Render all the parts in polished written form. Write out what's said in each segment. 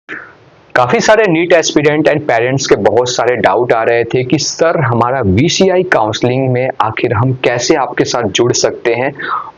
काफी सारे NEET aspirant and parents के बहुत सारे डाउट आ रहे थे कि सर हमारा वीसीआई काउंसलिंग में आखिर हम कैसे आपके साथ जुड़ सकते हैं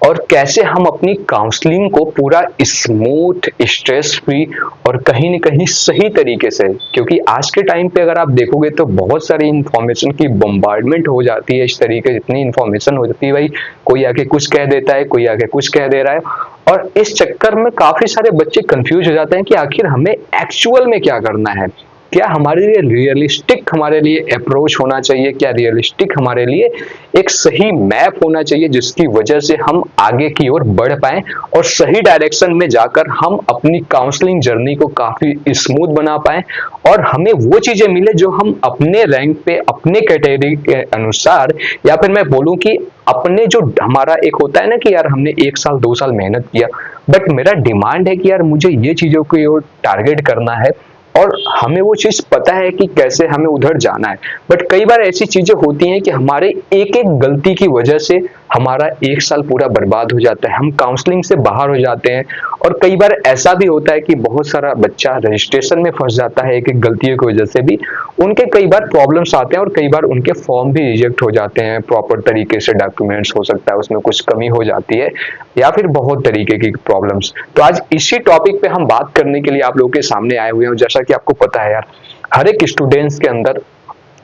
और कैसे हम अपनी काउंसलिंग को पूरा स्मूथ, स्ट्रेस फ्री और कहीं न कहीं सही तरीके से, क्योंकि आज के टाइम पे अगर आप देखोगे तो बहुत सारी इंफॉर्मेशन की बम्बार्डमेंट हो जाती है। इस तरीके इतनी इंफॉर्मेशन हो जाती है, भाई कोई आके कुछ कह देता है, कोई आके कुछ कह दे रहा है और इस चक्कर में काफी सारे बच्चे कंफ्यूज हो जाते हैं कि आखिर हमें एक्चुअल में क्या करना है। क्या हमारे लिए रियलिस्टिक हमारे लिए अप्रोच होना चाहिए, क्या रियलिस्टिक हमारे लिए एक सही मैप होना चाहिए जिसकी वजह से हम आगे की ओर बढ़ पाए और सही डायरेक्शन में जाकर हम अपनी काउंसलिंग जर्नी को काफी स्मूथ बना पाए और हमें वो चीजें मिले जो हम अपने रैंक पे, अपने कैटेगरी के अनुसार, या फिर मैं बोलूं कि अपने जो हमारा एक होता है ना कि यार हमने 1 साल 2 साल मेहनत किया, बट मेरा डिमांड है कि यार मुझे ये चीजों की ओर टारगेट करना है और हमें वो चीज पता है कि कैसे हमें उधर जाना है। बट कई बार ऐसी चीजें होती हैं कि हमारे एक एक गलती की वजह से हमारा 1 साल पूरा बर्बाद हो जाता है, हम काउंसलिंग से बाहर हो जाते हैं। और कई बार ऐसा भी होता है कि बहुत सारा बच्चा रजिस्ट्रेशन में फंस जाता है एक एक गलतियों की वजह से भी, उनके कई बार प्रॉब्लम्स आते हैं और कई बार उनके फॉर्म भी रिजेक्ट हो जाते हैं, प्रॉपर तरीके से डॉक्यूमेंट्स हो सकता है उसमें कुछ कमी हो जाती है या फिर बहुत तरीके की प्रॉब्लम्स। तो आज इसी टॉपिक पे हम बात करने के लिए आप लोगों के सामने आए हुए हैं। जैसा कि आपको पता है यार, हर एक स्टूडेंट्स के अंदर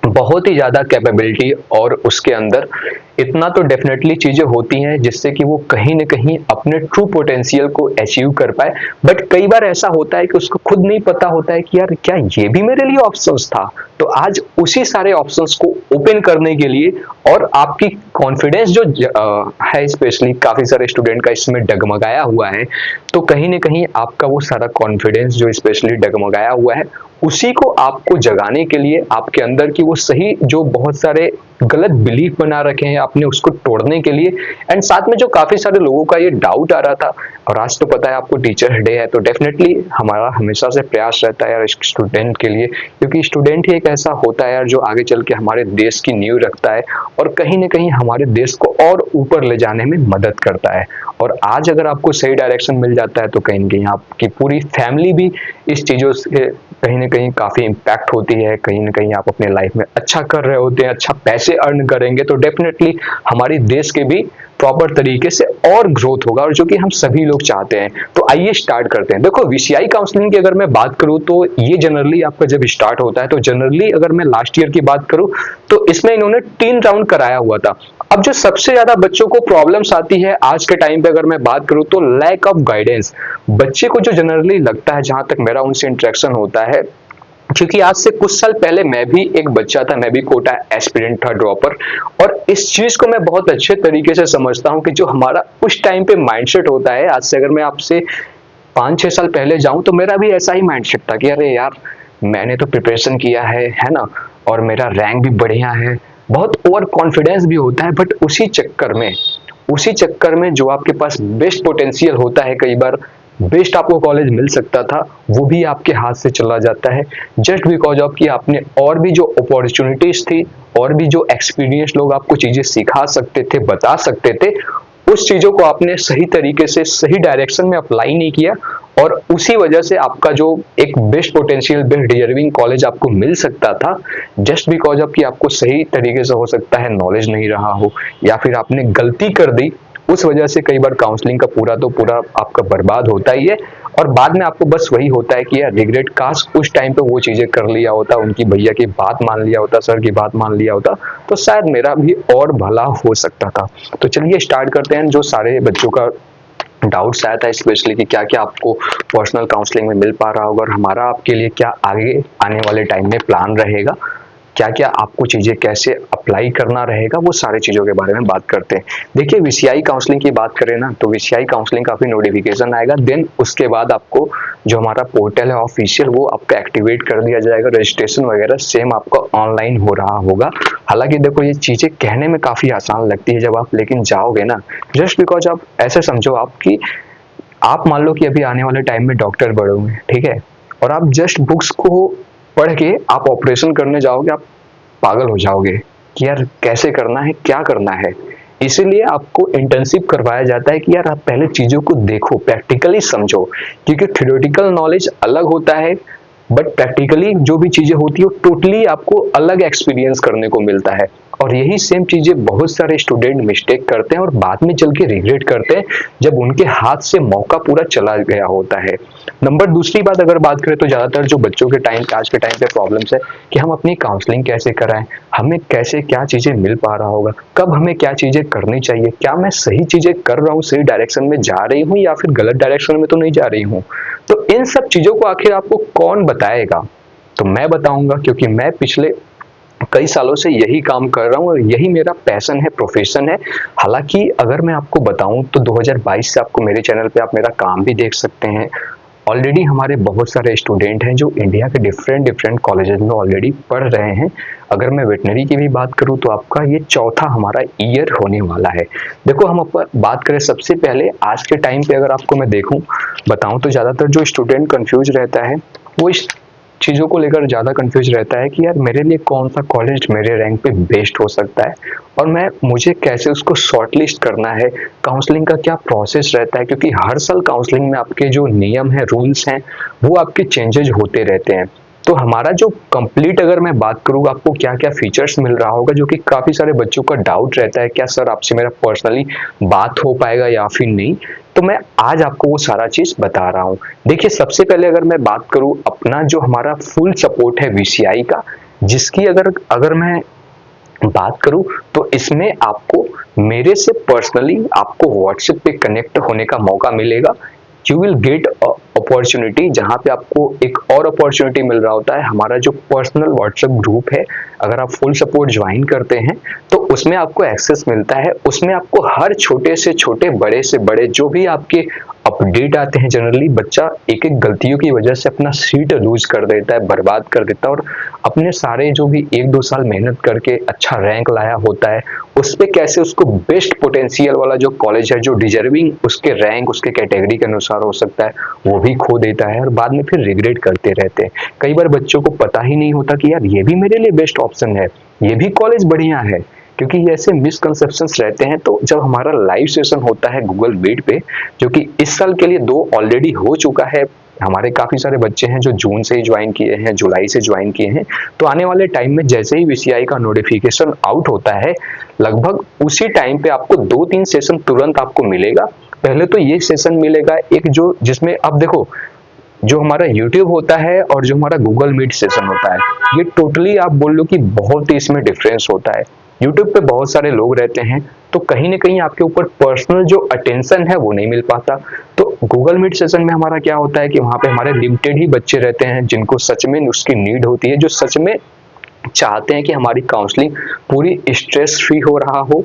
बहुत ही ज्यादा कैपेबिलिटी और उसके अंदर इतना तो डेफिनेटली चीजें होती हैं जिससे कि वो कहीं न कहीं अपने ट्रू पोटेंशियल को अचीव कर पाए। बट कई बार ऐसा होता है कि उसको खुद नहीं पता होता है कि यार क्या ये भी मेरे लिए ऑप्शंस था। तो आज उसी सारे ऑप्शंस को ओपन करने के लिए और आपकी कॉन्फिडेंस जो है, स्पेशली काफी सारे स्टूडेंट का इसमें डगमगाया हुआ है, तो कहीं न कहीं आपका वो सारा कॉन्फिडेंस जो स्पेशली डगमगाया हुआ है, उसी को आपको जगाने के लिए आपके अंदर की वो सही जो बहुत सारे गलत बिलीफ बना रखे हैं आपने, उसको तोड़ने के लिए। एंड साथ में जो काफी सारे लोगों का ये डाउट आ रहा था, और आज तो पता है आपको टीचर्स डे है, तो डेफिनेटली हमारा हमेशा से प्रयास रहता है यार स्टूडेंट के लिए, क्योंकि स्टूडेंट ही एक ऐसा होता है यार जो आगे चल के हमारे देश की नींव रखता है और कहीं ना कहीं हमारे देश को और ऊपर ले जाने में मदद करता है। और आज अगर आपको सही डायरेक्शन मिल जाता है तो कहीं ना कहीं आपकी पूरी फैमिली भी इस चीजों से कहीं ना कहीं काफी इम्पैक्ट होती है, कहीं ना कहीं आप अपने लाइफ में अच्छा कर रहे होते हैं, अच्छा पैसे अर्न करेंगे तो डेफिनेटली हमारी देश के भी प्रॉपर तरीके से और ग्रोथ होगा, और जो कि हम सभी लोग चाहते हैं। तो आइए स्टार्ट करते हैं। देखो वीसीआई काउंसलिंग की अगर मैं बात करूं तो ये जनरली आपका जब स्टार्ट होता है, तो जनरली अगर मैं लास्ट ईयर की बात करूं तो इसमें इन्होंने 3 राउंड कराया हुआ था। अब जो सबसे ज्यादा बच्चों को प्रॉब्लम्स आती है आज के टाइम पे अगर मैं बात करूं तो लैक ऑफ गाइडेंस। बच्चे को जो जनरली लगता है, जहां तक मेरा उनसे इंटरेक्शन होता है, क्योंकि आज से कुछ साल पहले मैं भी एक बच्चा था, मैं भी कोटा एस्पिरेंट था, ड्रॉपर, और इस चीज को मैं बहुत अच्छे तरीके से समझता हूं कि जो हमारा उस टाइम पे माइंडसेट होता है, आज से अगर मैं आपसे 5-6 साल पहले जाऊं तो मेरा भी ऐसा ही माइंडसेट था कि अरे यार मैंने तो प्रिपरेशन किया है ना, और मेरा रैंक भी बढ़िया है, बहुत ओवर कॉन्फिडेंस भी होता है। बट उसी चक्कर में जो आपके पास बेस्ट पोटेंशियल होता है, कई बार बेस्ट आपको कॉलेज मिल सकता था, वो भी आपके हाथ से चला जाता है जस्ट बिकॉज ऑफ कि आपने और भी जो अपॉर्चुनिटीज थी और भी जो एक्सपीरियंस लोग आपको चीजें सिखा सकते थे, बता सकते थे, उस चीजों को आपने सही तरीके से सही डायरेक्शन में अप्लाई नहीं किया, और उसी वजह से आपका जो एक best potential, best deserving college आपको मिल सकता था, जस्ट बिकॉज ऑफ कि आपको सही तरीके से हो सकता है नॉलेज नहीं रहा हो या फिर आपने गलती कर दी, उस वजह से कई बार काउंसलिंग का पूरा तो पूरा आपका बर्बाद होता ही है। और बाद में आपको बस वही होता है कि यार रिग्रेट, काश उस टाइम पे वो चीजें कर लिया होता, उनकी भैया की बात मान लिया होता, सर की बात मान लिया होता, तो शायद मेरा भी और भला हो सकता था। तो चलिए स्टार्ट करते हैं। जो सारे बच्चों का डाउट्स आया था स्पेशली कि क्या क्या आपको पर्सनल काउंसलिंग में मिल पा रहा होगा और हमारा आपके लिए क्या आगे आने वाले टाइम में प्लान रहेगा, क्या क्या आपको चीजें कैसे अप्लाई करना रहेगा, वो सारी चीजों के बारे में बात करते हैं। देखिए वीसीआई काउंसलिंग की बात करें ना, तो वीसीआई काउंसलिंग का भी नोटिफिकेशन आएगा, देन उसके बाद आपको जो हमारा पोर्टल है ऑफिशियल, वो आपका एक्टिवेट कर दिया जाएगा, रजिस्ट्रेशन वगैरह सेम आपका ऑनलाइन हो रहा होगा। हालांकि देखो ये चीजें कहने में काफी आसान लगती है जब आप लेकिन जाओगे ना, जस्ट बिकॉज आप ऐसे समझो आपकी, आप मान लो कि अभी आने वाले टाइम में डॉक्टर बढ़ोगे, ठीक है, और आप जस्ट बुक्स को पढ़ के आप ऑपरेशन करने जाओगे, आप पागल हो जाओगे कि यार कैसे करना है, क्या करना है। इसीलिए आपको इंटर्नशिप करवाया जाता है कि यार आप पहले चीज़ों को देखो, प्रैक्टिकली समझो, क्योंकि थ्योरेटिकल नॉलेज अलग होता है बट प्रैक्टिकली जो भी चीज़ें होती है वो टोटली आपको अलग एक्सपीरियंस करने को मिलता है। और यही सेम चीज़ें बहुत सारे स्टूडेंट मिस्टेक करते हैं और बाद में चल के रिग्रेट करते हैं जब उनके हाथ से मौका पूरा चला गया होता है। नंबर दूसरी बात अगर बात करें तो ज़्यादातर जो बच्चों के टाइम आज के टाइम पे प्रॉब्लम्स है कि हम अपनी काउंसलिंग कैसे कराएं, हमें कैसे क्या चीज़ें मिल पा रहा होगा, कब हमें क्या चीज़ें करनी चाहिए, क्या मैं सही चीज़ें कर रहा हूँ, सही डायरेक्शन में जा रही हूँ या फिर गलत डायरेक्शन में तो नहीं जा रही हूँ। तो इन सब चीज़ों को आखिर आपको कौन बताएगा? तो मैं बताऊंगा, क्योंकि मैं पिछले कई सालों से यही काम कर रहा हूँ और यही मेरा पैशन है, प्रोफेशन है। हालांकि अगर मैं आपको बताऊं तो 2022 से आपको मेरे चैनल पे आप मेरा काम भी देख सकते हैं। ऑलरेडी हमारे बहुत सारे स्टूडेंट हैं जो इंडिया के डिफरेंट कॉलेजेस में ऑलरेडी पढ़ रहे हैं। अगर मैं वेटनरी की भी बात करूं तो आपका ये चौथा हमारा ईयर होने वाला है। देखो, हम बात करें सबसे पहले आज के टाइम पे, अगर आपको मैं बताऊं तो ज़्यादातर जो स्टूडेंट कंफ्यूज रहता है वो इस चीज़ों को लेकर ज़्यादा कंफ्यूज रहता है कि यार मेरे लिए कौन सा कॉलेज मेरे रैंक पे बेस्ट हो सकता है और मुझे कैसे उसको शॉर्टलिस्ट करना है, काउंसलिंग का क्या प्रोसेस रहता है, क्योंकि हर साल काउंसलिंग में आपके जो नियम है, रूल्स हैं, वो आपके चेंजेज होते रहते हैं। तो हमारा जो कंप्लीट अगर मैं बात करूँ आपको क्या क्या फीचर्स मिल रहा होगा, जो कि काफ़ी सारे बच्चों का डाउट रहता है, क्या सर आपसे मेरा पर्सनली बात हो पाएगा या फिर नहीं, तो मैं आज आपको वो सारा चीज़ बता रहा हूँ। देखिए, सबसे पहले अगर मैं बात करूँ अपना जो हमारा फुल सपोर्ट है वीसीआई का, जिसकी अगर मैं बात करूं तो इसमें आपको मेरे से पर्सनली आपको व्हाट्सएप पे कनेक्ट होने का मौका मिलेगा। यू विल गेट अपॉर्चुनिटी, जहां पे आपको एक और अपॉर्चुनिटी मिल रहा होता है, हमारा जो पर्सनल व्हाट्सएप ग्रुप है, अगर आप फुल सपोर्ट ज्वाइन करते हैं तो उसमें आपको एक्सेस मिलता है। उसमें आपको हर छोटे से छोटे, बड़े से बड़े जो भी आपके अपडेट आते हैं, जनरली बच्चा एक एक गलतियों की वजह से अपना सीट लूज कर देता है, बर्बाद कर देता है, और अपने सारे जो भी 1-2 साल मेहनत करके अच्छा रैंक लाया होता है उस पे कैसे उसको बेस्ट पोटेंशियल वाला जो कॉलेज है, जो डिजर्विंग उसके रैंक, उसके कैटेगरी के अनुसार हो सकता है, वो भी खो देता है और बाद में फिर रिग्रेट करते रहते हैं। कई बार बच्चों को पता ही नहीं होता कि यार ये भी मेरे लिए बेस्ट ऑप्शन है, ये भी कॉलेज बढ़िया है, क्योंकि ये ऐसे मिसकंसेप्शंस रहते हैं। तो जब हमारा लाइव सेशन होता है गूगल मीट पे, जो कि इस साल के लिए 2 ऑलरेडी हो चुका है, हमारे काफी सारे बच्चे हैं जो जून से ही ज्वाइन किए हैं, जुलाई से ज्वाइन किए हैं, तो आने वाले टाइम में जैसे ही वीसीआई का नोटिफिकेशन आउट होता है, लगभग उसी टाइम पे आपको 2-3 सेशन तुरंत आपको मिलेगा। पहले तो ये सेशन मिलेगा एक, जो जिसमें अब देखो, जो हमारा YouTube होता है और जो हमारा गूगल मीट सेशन होता है, ये टोटली आप बोल लो कि बहुत ही इसमें डिफरेंस होता है। YouTube पे बहुत सारे लोग रहते हैं तो कहीं ना कहीं आपके ऊपर पर्सनल जो अटेंशन है वो नहीं मिल पाता। तो गूगल मीट सेशन में हमारा क्या होता है कि वहाँ पे हमारे लिमिटेड ही बच्चे रहते हैं जिनको सच में उसकी नीड होती है, जो सच में चाहते हैं कि हमारी काउंसलिंग पूरी स्ट्रेस फ्री हो रहा हो।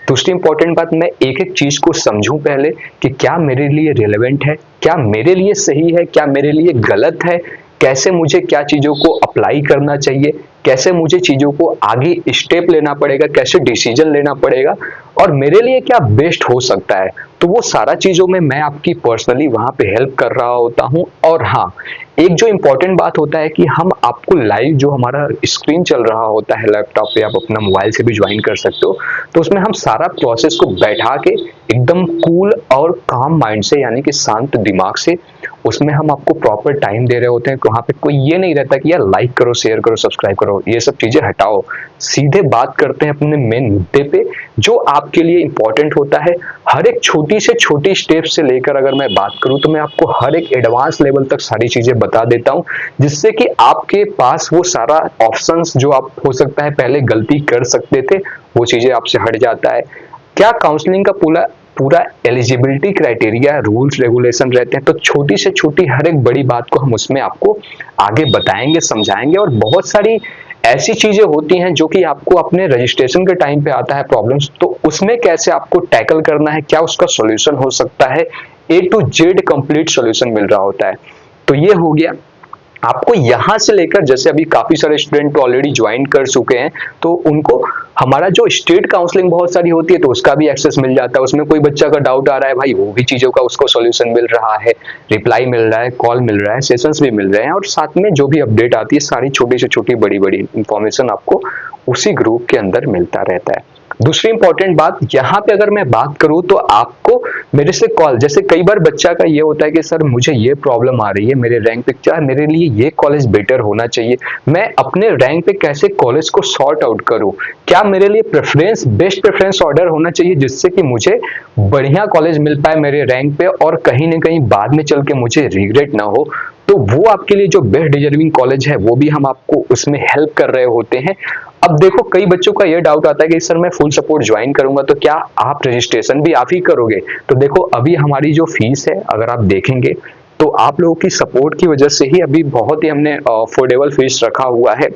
दूसरी इंपॉर्टेंट बात, मैं एक एक चीज को समझूं पहले कि क्या मेरे लिए रिलेवेंट है, क्या मेरे लिए सही है, क्या मेरे लिए गलत है, कैसे मुझे क्या चीजों को अप्लाई करना चाहिए, कैसे मुझे चीजों को आगे स्टेप लेना पड़ेगा, कैसे डिसीजन लेना पड़ेगा और मेरे लिए क्या बेस्ट हो सकता है। तो वो सारा चीजों में मैं आपकी पर्सनली वहां पे हेल्प कर रहा होता हूं। और हाँ, एक जो इंपॉर्टेंट बात होता है कि हम आपको लाइव जो हमारा स्क्रीन चल रहा होता है लैपटॉप पे, आप अपना मोबाइल से भी ज्वाइन कर सकते हो, तो उसमें हम सारा प्रोसेस को बैठा के एकदम कूल और काम माइंड से, यानी कि शांत दिमाग से, उसमें हम आपको प्रॉपर टाइम दे रहे होते हैं। वहां पे कोई ये नहीं रहता कि यार लाइक करो, शेयर करो, सब्सक्राइब करो, ये सब चीजें हटाओ, सीधे बात करते हैं अपने मेन मुद्दे पे जो आपके लिए इंपॉर्टेंट होता है। हर एक छोटी से छोटी स्टेप से लेकर अगर मैं बात करूं तो मैं आपको हर एक एडवांस लेवल तक सारी चीजें बता देता हूं, जिससे कि आपके पास वो सारा ऑप्शंस जो आप हो सकता है पहले गलती कर सकते थे, वो चीजें आपसे हट जाता है। क्या काउंसलिंग का पूरा एलिजिबिलिटी क्राइटेरिया, रूल्स रेगुलेशन रहते हैं, तो छोटी से छोटी हर एक बड़ी बात को हम उसमें आपको आगे बताएंगे, समझाएंगे। और बहुत सारी ऐसी चीजें होती हैं जो कि आपको अपने रजिस्ट्रेशन के टाइम पे आता है प्रॉब्लम्स, तो उसमें कैसे आपको टैकल करना है, क्या उसका सॉल्यूशन हो सकता है, A to Z complete solution मिल रहा होता है। तो ये हो गया आपको यहां से लेकर, जैसे अभी काफी सारे स्टूडेंट ऑलरेडी ज्वाइन कर चुके हैं तो उनको हमारा जो स्टेट काउंसलिंग बहुत सारी होती है तो उसका भी एक्सेस मिल जाता है। उसमें कोई बच्चा का डाउट आ रहा है भाई, वो भी चीजों का उसको सॉल्यूशन मिल रहा है, रिप्लाई मिल रहा है, कॉल मिल रहा है, सेशंस भी मिल रहे हैं, और साथ में जो भी अपडेट आती है सारी छोटी से छोटी बड़ी बड़ी इंफॉर्मेशन आपको उसी ग्रुप के अंदर मिलता रहता है। दूसरी इंपॉर्टेंट बात यहाँ पे अगर मैं बात करूँ तो आपको मेरे से कॉल, जैसे कई बार बच्चा का ये होता है कि सर मुझे ये प्रॉब्लम आ रही है, मेरे रैंक पे क्या मेरे लिए ये कॉलेज बेटर होना चाहिए, मैं अपने रैंक पे कैसे कॉलेज को सॉर्ट आउट करूँ, क्या मेरे लिए प्रेफरेंस बेस्ट प्रेफरेंस ऑर्डर होना चाहिए जिससे कि मुझे बढ़िया कॉलेज मिल पाए मेरे रैंक पे और कहीं ना कहीं बाद में चल के मुझे रिग्रेट ना हो। तो वो आपके लिए जो बेस्ट डिजर्विंग कॉलेज है वो भी हम आपको उसमें हेल्प कर रहे होते हैं। अब देखो कई बच्चों का ये डाउट आता है कि सर मैं फुल सपोर्ट ज्वाइन करूंगा तो क्या आप रजिस्ट्रेशन भी आप ही करोगे? तो देखो अभी हमारी जो फीस है अगर आप देखेंगे तो आप लोगों की सपोर्ट की वजह से ही अभी बहुत ही हमने अफोर्डेबल फीस रखा हुआ है।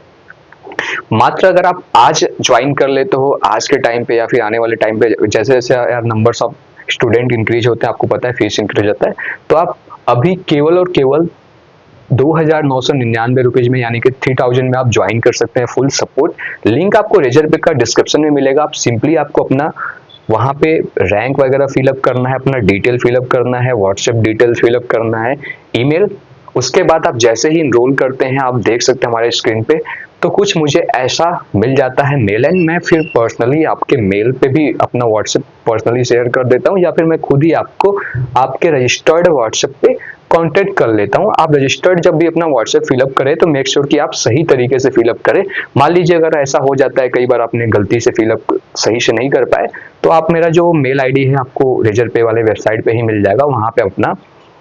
मात्र अगर आप आज ज्वाइन कर लेते हो आज के टाइम पे या फिर आने वाले टाइम पे जैसे जैसे यार नंबर्स ऑफ स्टूडेंट इंक्रीज होते हैं, आपको पता है फीस इंक्रीज होता है, तो आप अभी केवल और केवल 2,999 रुपीज में यानी कि 3,000 में आप ज्वाइन कर सकते हैं फुल सपोर्ट। लिंक आपको रेजर पे का डिस्क्रिप्शन में मिलेगा। आप सिंपली आपको अपना वहां पे रैंक वगैरह फिलअप करना है, अपना डिटेल फिलअप करना है, व्हाट्सएप डिटेल फिलअप करना है, ईमेल। उसके बाद आप जैसे ही इनरोल करते हैं आप देख सकते हैं हमारे स्क्रीन पे तो कुछ मुझे ऐसा मिल जाता है मेल, एंड मैं फिर पर्सनली आपके मेल पे भी अपना व्हाट्सएप पर्सनली शेयर कर देता हूँ या फिर मैं खुद ही आपको आपके रजिस्टर्ड व्हाट्सएप पे कांटेक्ट कर लेता हूँ। आप रजिस्टर्ड जब भी अपना व्हाट्सएप फिलअप करें तो मेक श्योर कि आप सही तरीके से फिलअप करें। मान लीजिए अगर ऐसा हो जाता है कई बार आपने गलती से फिलअप सही से नहीं कर पाए तो आप मेरा जो मेल आईडी है आपको रेजर पे वाले वेबसाइट पे ही मिल जाएगा, वहां पे अपना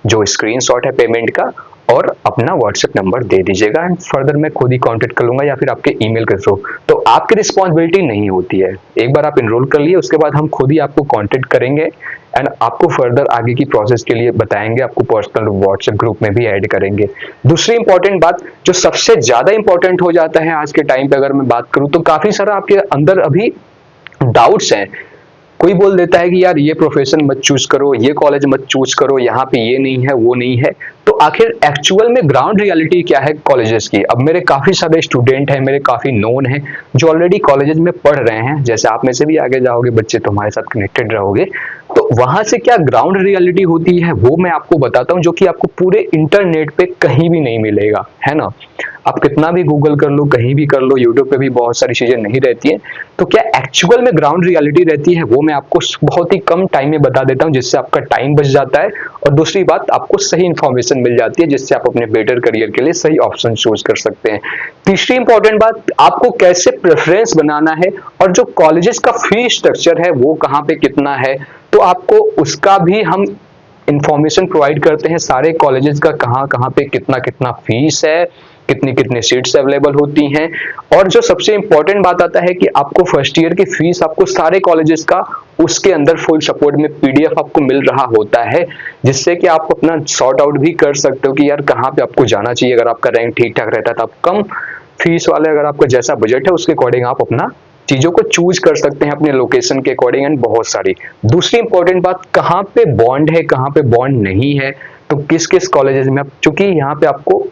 जो स्क्रीनशॉट है पेमेंट का और अपना व्हाट्सएप नंबर दे दीजिएगा एंड फर्दर मैं खुद ही कांटेक्ट कर लूंगा या फिर आपके ईमेल के थ्रू। तो आपकी रिस्पॉन्सिबिलिटी नहीं होती है, एक बार आप इनरोल कर लिए उसके बाद हम खुद ही आपको कांटेक्ट करेंगे एंड आपको फर्दर आगे की प्रोसेस के लिए बताएंगे, आपको पर्सनल व्हाट्सएप ग्रुप में भी ऐड करेंगे। दूसरी इंपॉर्टेंट बात जो सबसे ज्यादा इंपॉर्टेंट हो जाता है आज के टाइम पे अगर मैं बात करूं तो काफी सारा आपके अंदर अभी डाउट्स हैं। कोई बोल देता है कि यार ये प्रोफेशन मत चूज करो, ये कॉलेज मत चूज करो, यहाँ पे ये नहीं है वो नहीं है। तो आखिर एक्चुअल में ग्राउंड रियलिटी क्या है कॉलेजेस की? अब मेरे काफी सारे स्टूडेंट हैं, मेरे काफी नोन हैं जो ऑलरेडी कॉलेजेस में पढ़ रहे हैं, जैसे आप में से भी आगे जाओगे बच्चे तो हमारे साथ कनेक्टेड रहोगे। तो वहां से क्या ग्राउंड रियलिटी होती है वो मैं आपको बताता हूँ, जो कि आपको पूरे इंटरनेट पे कहीं भी नहीं मिलेगा, है ना। आप कितना भी गूगल कर लो, कहीं भी कर लो, यूट्यूब पे भी बहुत सारी चीजें नहीं रहती हैं। तो क्या एक्चुअल में ग्राउंड रियलिटी रहती है वो मैं आपको बहुत ही कम टाइम में बता देता हूँ, जिससे आपका टाइम बच जाता है और दूसरी बात आपको सही इंफॉर्मेशन मिल जाती है जिससे आप अपने बेटर करियर के लिए सही ऑप्शन चूज कर सकते हैं। तीसरी इंपॉर्टेंट बात, आपको कैसे प्रेफरेंस बनाना है और जो कॉलेजेस का फी स्ट्रक्चर है वो कहाँ पे कितना है, तो आपको उसका भी हम इंफॉर्मेशन प्रोवाइड करते हैं। सारे कॉलेजेस का कहाँ कहाँ पे कितना कितना फीस है, कितनी कितनी सीट्स अवेलेबल होती हैं, और जो सबसे इंपॉर्टेंट बात आता है कि आपको फर्स्ट ईयर की फीस आपको सारे कॉलेजेस का उसके अंदर फुल सपोर्ट में पीडीएफ आपको मिल रहा होता है, जिससे कि आप अपना सॉर्ट आउट भी कर सकते हो कि यार कहाँ पे आपको जाना चाहिए। अगर आपका रैंक ठीक ठाक रहता है तो आप कम फीस वाले, अगर आपका जैसा बजट है उसके अकॉर्डिंग आप अपना चीजों को चूज कर सकते हैं अपने लोकेशन के अकॉर्डिंग एंड बहुत सारी। दूसरी इंपॉर्टेंट बात, कहाँ पे बॉन्ड है कहाँ पे बॉन्ड नहीं है, तो किस किस कॉलेजेस में, चूंकि यहाँ पे आपको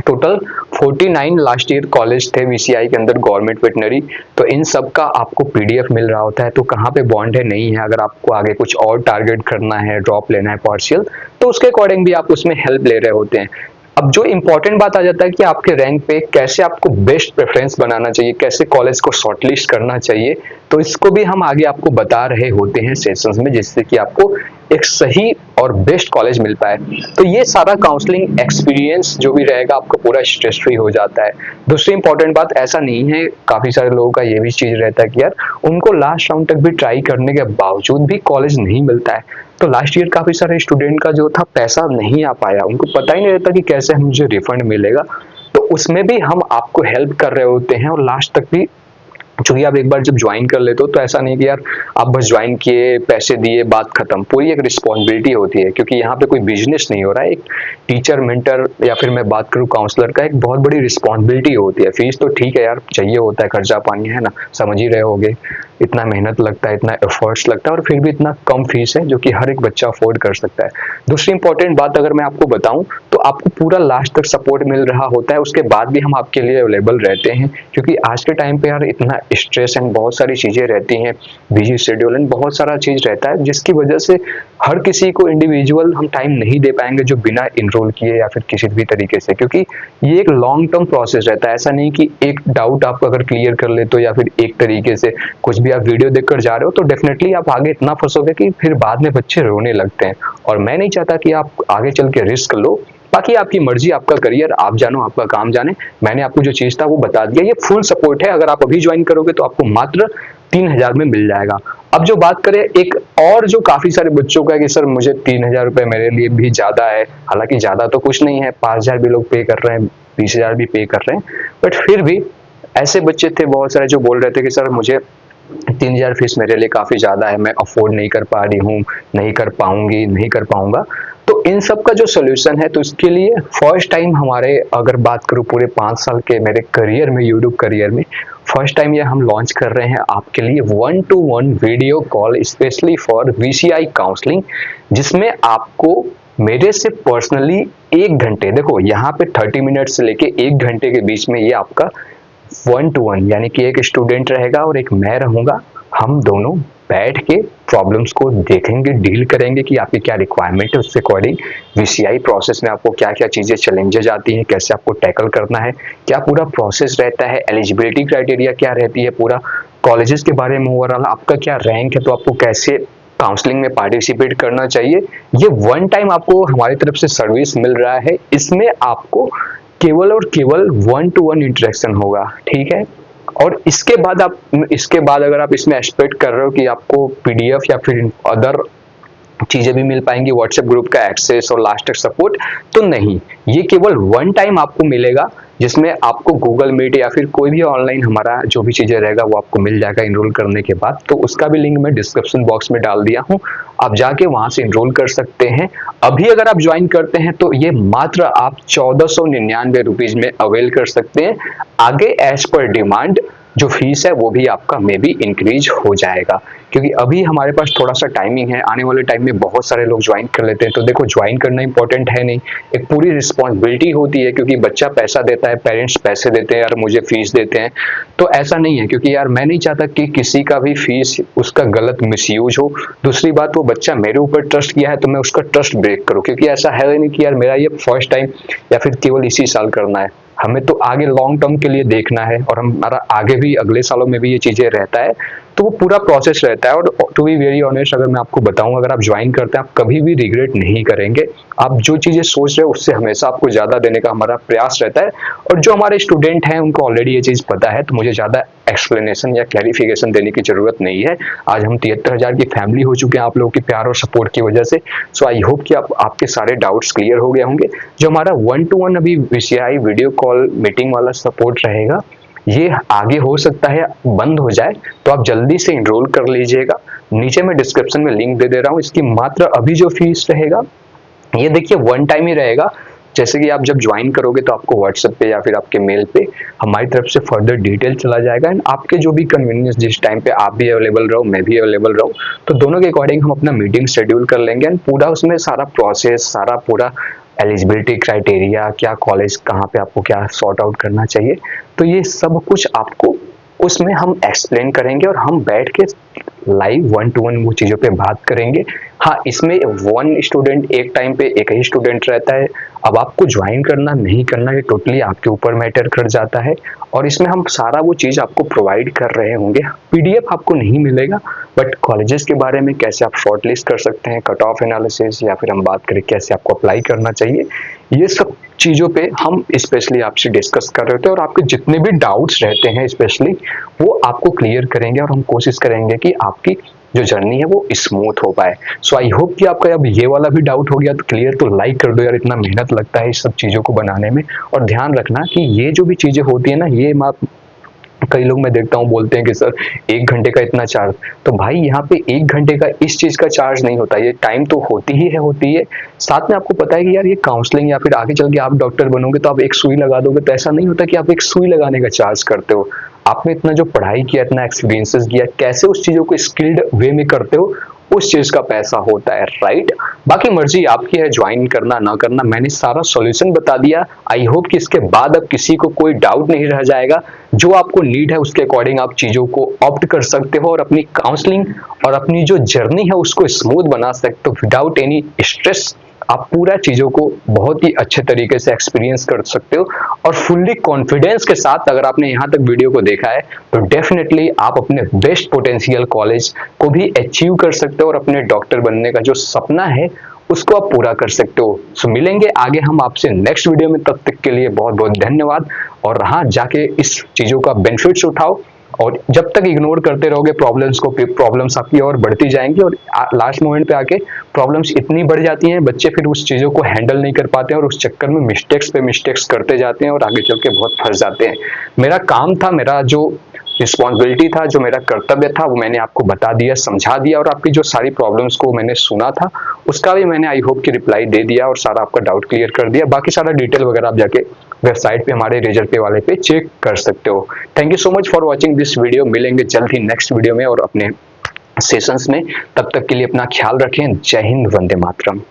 टोटल 49 लास्ट ईयर कॉलेज थे वीसीआई के अंदर गवर्नमेंट वेटनरी, तो इन सब का आपको पीडीएफ मिल रहा होता है। तो कहाँ पे बॉन्ड है नहीं है, अगर आपको आगे कुछ और टारगेट करना है, ड्रॉप लेना है पार्शियल, तो उसके अकॉर्डिंग भी आप उसमें हेल्प ले रहे होते हैं। अब जो इंपॉर्टेंट बात आ जाता है कि आपके रैंक पे कैसे आपको बेस्ट प्रेफरेंस बनाना चाहिए, कैसे कॉलेज को शॉर्टलिस्ट करना चाहिए, तो इसको भी हम आगे आपको बता रहे होते हैं सेशंस में, जिससे कि आपको एक सही और बेस्ट कॉलेज मिल पाए। तो ये सारा काउंसलिंग एक्सपीरियंस जो भी रहेगा आपको पूरा स्ट्रेस फ्री हो जाता है। दूसरी इंपॉर्टेंट बात, ऐसा नहीं है, काफी सारे लोगों का ये भी चीज रहता है कि यार उनको लास्ट राउंड तक भी ट्राई करने के बावजूद भी कॉलेज नहीं मिलता है। तो लास्ट ईयर काफी सारे स्टूडेंट का जो था पैसा नहीं आ पाया, उनको पता ही नहीं रहता कि कैसे मुझे रिफंड मिलेगा, तो उसमें भी हम आपको हेल्प कर रहे होते हैं। और लास्ट तक भी चूंकि आप एक बार जब ज्वाइन कर लेते हो तो ऐसा नहीं कि यार आप बस ज्वाइन किए, पैसे दिए, बात खत्म। पूरी एक रिस्पॉन्सिबिलिटी होती है, क्योंकि यहाँ पे कोई बिजनेस नहीं हो रहा है। एक टीचर, मेंटर या फिर मैं बात करूँ काउंसलर का एक बहुत बड़ी रिस्पॉन्सिबिलिटी होती है। फीस तो ठीक है यार, चाहिए होता है, खर्चा पानी है ना, समझ ही रहे होगे, इतना मेहनत लगता है, इतना एफर्ट्स लगता है, और फिर भी इतना कम फीस है जो कि हर एक बच्चा अफोर्ड कर सकता है। दूसरी इंपॉर्टेंट बात अगर मैं आपको बताऊं तो आपको पूरा लास्ट तक सपोर्ट मिल रहा होता है, उसके बाद भी हम आपके लिए अवेलेबल रहते हैं, क्योंकि आज के टाइम पे यार इतना स्ट्रेस एंड बहुत सारी चीजें रहती हैं, बिजी शेड्यूल एंड बहुत सारा चीज रहता है, जिसकी वजह से हर किसी को इंडिविजुअल हम टाइम नहीं दे पाएंगे जो बिना इनरोल किए या फिर किसी भी तरीके से, क्योंकि ये एक लॉन्ग टर्म प्रोसेस रहता है। ऐसा नहीं कि एक डाउट आप अगर क्लियर कर ले तो, या फिर एक तरीके से कुछ भी आप वीडियो देखकर जा रहे हो तो डेफिनेटली आप आगे इतना फंसोगे कि फिर बाद में बच्चे रोने लगते हैं। और मैं नहीं चाहता कि आप आगे चल के रिस्क लो। बाकी आपकी मर्जी, आपका करियर, आप जानो, आपका काम जाने। मैंने आपको जो चीज था वो बता दिया। ये फुल सपोर्ट है। अगर आप अभी ज्वाइन करोगे तो आपको मात्र 3000 में मिल जाएगा। अब जो बात करें एक और जो काफी सारे बच्चों का है कि सर मुझे 3000 रुपए मेरे लिए भी ज्यादा है। हालांकि ज्यादा तो कुछ नहीं है, 5000 भी लोग पे कर रहे हैं, 20000 भी पे कर रहे हैं, बट फिर भी ऐसे बच्चे थे बहुत सारे जो बोल रहे थे कि सर मुझे 3000 फीस मेरे लिए काफी ज्यादा है, मैं अफोर्ड नहीं कर पा रही हूँ, नहीं कर पाऊंगी, नहीं कर पाऊंगा। तो इन सब का जो सोल्यूशन है, तो इसके लिए फर्स्ट टाइम हमारे, अगर बात करूँ पूरे 5 साल के मेरे करियर में, यूट्यूब करियर में फर्स्ट टाइम ये हम लॉन्च कर रहे हैं आपके लिए 1-to-1 video call specially for VCI counselling, जिसमें आपको मेरे से पर्सनली 1 घंटे, देखो यहाँ पे 30 मिनट से लेके 1 घंटे के बीच में ये आपका 1-to-1, यानी कि एक स्टूडेंट रहेगा और एक मैं रहूंगा। हम दोनों बैठ के प्रॉब्लम्स को देखेंगे, डील करेंगे कि आपकी क्या रिक्वायरमेंट है, उसके अकॉर्डिंग VCI प्रोसेस में आपको क्या क्या चीजें चैलेंजेस आती हैं, कैसे आपको टैकल करना है, क्या पूरा प्रोसेस रहता है, एलिजिबिलिटी क्राइटेरिया क्या रहती है, पूरा कॉलेजेस के बारे में, ओवरऑल आपका क्या रैंक है, तो आपको कैसे काउंसलिंग में पार्टिसिपेट करना चाहिए। ये वन टाइम आपको हमारी तरफ से सर्विस मिल रहा है। इसमें आपको केवल और केवल 1-to-1 इंटरेक्शन होगा, ठीक है। और इसके बाद अगर आप इसमें एक्सपेक्ट कर रहे हो कि आपको PDF या फिर अदर चीजें भी मिल पाएंगी, व्हाट्सएप ग्रुप का एक्सेस और लास्ट तक सपोर्ट, तो नहीं, ये केवल वन टाइम आपको मिलेगा, जिसमें आपको गूगल मीट या फिर कोई भी ऑनलाइन हमारा जो भी चीजें रहेगा वो आपको मिल जाएगा इनरोल करने के बाद। तो उसका भी लिंक मैं डिस्क्रिप्शन बॉक्स में डाल दिया हूं, आप जाके वहां से इनरोल कर सकते हैं। अभी अगर आप ज्वाइन करते हैं तो ये मात्र आप 1499 रुपीज में अवेल कर सकते हैं। आगे एज पर डिमांड जो फीस है वो भी आपका मे बी इंक्रीज हो जाएगा, क्योंकि अभी हमारे पास थोड़ा सा टाइमिंग है। आने वाले टाइम में बहुत सारे लोग ज्वाइन कर लेते हैं, तो देखो ज्वाइन करना इंपॉर्टेंट है नहीं, एक पूरी रिस्पॉन्सिबिलिटी होती है, क्योंकि बच्चा पैसा देता है, पेरेंट्स पैसे देते हैं, यार मुझे फीस देते हैं, तो ऐसा नहीं है, क्योंकि यार मैं नहीं चाहता कि किसी का भी फीस उसका गलत मिसयूज हो। दूसरी बात, वो बच्चा मेरे ऊपर ट्रस्ट किया है तो मैं उसका ट्रस्ट ब्रेक करूँ, क्योंकि ऐसा है नहीं कि यार मेरा ये फर्स्ट टाइम या फिर केवल इसी साल करना है, हमें तो आगे लॉन्ग टर्म के लिए देखना है, और हमारा आगे भी अगले सालों में भी ये चीजें रहता है, तो वो पूरा प्रोसेस रहता है। और टू बी वेरी ऑनेस्ट, अगर मैं आपको बताऊं, अगर आप ज्वाइन करते हैं आप कभी भी रिग्रेट नहीं करेंगे। आप जो चीजें सोच रहे हो उससे हमेशा आपको ज्यादा देने का हमारा प्रयास रहता है, और जो हमारे स्टूडेंट हैं उनको ऑलरेडी ये चीज पता है, तो मुझे ज्यादा एक्सप्लेनेशन या क्लैरिफिकेशन देने की जरूरत नहीं है। आज हम 73,000 की फैमिली हो चुके हैं आप लोगों के प्यार और सपोर्ट की वजह से। सो आई होप कि आपके सारे डाउट्स क्लियर हो गए होंगे। जो हमारा 1-to-1 अभी VCI वीडियो कॉल मीटिंग वाला सपोर्ट रहेगा, ये आगे हो सकता है बंद हो जाए, तो आप जल्दी से इनरोल कर लीजिएगा। नीचे मैं डिस्क्रिप्शन में लिंक दे रहा हूँ। इसकी मात्र अभी जो फीस रहेगा, ये देखिए वन टाइम ही रहेगा। जैसे कि आप जब ज्वाइन करोगे तो आपको व्हाट्सएप पे या फिर आपके मेल पे हमारी तरफ से फर्दर डिटेल चला जाएगा, एंड आपके जो भी कन्वीनियंस, जिस टाइम पे आप भी अवेलेबल रहो, मैं भी अवेलेबल रहूँ, तो दोनों के अकॉर्डिंग हम अपना मीटिंग शेड्यूल कर लेंगे, एंड पूरा उसमें सारा प्रोसेस, सारा पूरा एलिजिबिलिटी क्राइटेरिया, क्या कॉलेज कहाँ पे आपको क्या सॉर्ट आउट करना चाहिए, तो ये सब कुछ आपको उसमें हम एक्सप्लेन करेंगे, और हम बैठ के लाइव 1-to-1 वो चीज़ों पे बात करेंगे। हाँ, इसमें 1 स्टूडेंट एक टाइम पे एक ही स्टूडेंट रहता है। अब आपको ज्वाइन करना नहीं करना ये टोटली आपके ऊपर मैटर कर जाता है, और इसमें हम सारा वो चीज़ आपको प्रोवाइड कर रहे होंगे। PDF आपको नहीं मिलेगा, बट कॉलेजेस के बारे में कैसे आप शॉर्ट लिस्ट कर सकते हैं, कट ऑफ एनालिसिस, या फिर हम बात करें कैसे आपको अप्लाई करना चाहिए, ये सब चीज़ों पे हम स्पेशली आपसे डिस्कस कर रहे थे। और आपके जितने भी डाउट्स रहते हैं स्पेशली वो आपको क्लियर करेंगे, और हम कोशिश करेंगे कि आपकी जो जर्नी है वो स्मूथ हो पाए। सो आई होप कि आपका अब ये वाला भी डाउट हो गया तो क्लियर, तो लाइक कर दो यार, इतना मेहनत लगता है इस सब चीज़ों को बनाने में। और ध्यान रखना कि ये जो भी चीज़ें होती है ना, ये कई लोग मैं देखता हूँ बोलते हैं कि सर 1 घंटे का इतना चार्ज, तो भाई यहाँ पे 1 घंटे का इस चीज का चार्ज नहीं होता, ये टाइम तो होती है। साथ में आपको पता है कि यार ये काउंसलिंग, या फिर आगे चल के आप डॉक्टर बनोगे तो आप एक सुई लगा दोगे, तो ऐसा नहीं होता कि आप एक सुई लगाने का चार्ज करते हो। आपने इतना जो पढ़ाई किया, इतना एक्सपीरियंसेस किया, कैसे उस चीजों को स्किल्ड वे में करते हो, उस चीज का पैसा होता है, राइट। बाकी मर्जी आपकी है ज्वाइन करना ना करना, मैंने सारा सॉल्यूशन बता दिया। आई होप कि इसके बाद अब किसी को कोई डाउट नहीं रह जाएगा। जो आपको नीड है उसके अकॉर्डिंग आप चीजों को ऑप्ट कर सकते हो और अपनी काउंसलिंग और अपनी जो जर्नी है उसको स्मूथ बना सकते हो विदाउट एनी स्ट्रेस। आप पूरा चीजों को बहुत ही अच्छे तरीके से एक्सपीरियंस कर सकते हो और फुल्ली कॉन्फिडेंस के साथ अगर आपने यहाँ तक वीडियो को देखा है तो डेफिनेटली आप अपने बेस्ट पोटेंशियल कॉलेज को भी अचीव कर सकते हो और अपने डॉक्टर बनने का जो सपना है उसको आप पूरा कर सकते हो। सो मिलेंगे आगे हम आपसे नेक्स्ट वीडियो में, तब तक के लिए बहुत बहुत धन्यवाद। और हाँ, जाके इस चीजों का बेनिफिट्स उठाओ और जब तक इग्नोर करते रहोगे प्रॉब्लम्स को, प्रॉब्लम्स आपकी और बढ़ती जाएंगी और लास्ट मोमेंट पे आके प्रॉब्लम्स इतनी बढ़ जाती हैं, बच्चे फिर उस चीज़ों को हैंडल नहीं कर पाते हैं और उस चक्कर में मिस्टेक्स पे मिस्टेक्स करते जाते हैं और आगे चल के बहुत फंस जाते हैं। मेरा काम था, मेरा जो रिस्पॉन्सिबिलिटी था, जो मेरा कर्तव्य था, वो मैंने आपको बता दिया, समझा दिया और आपकी जो सारी प्रॉब्लम्स को मैंने सुना था उसका भी मैंने आई होप की रिप्लाई दे दिया और सारा आपका डाउट क्लियर कर दिया। बाकी सारा डिटेल वगैरह आप जाके वेबसाइट पे हमारे रिजल्ट पे वाले पे चेक कर सकते हो। Thank you so much for watching this video. मिलेंगे जल्द ही नेक्स्ट वीडियो में और अपने सेशंस में। तब तक के लिए अपना ख्याल रखें। जय हिंद, वंदे मातरम।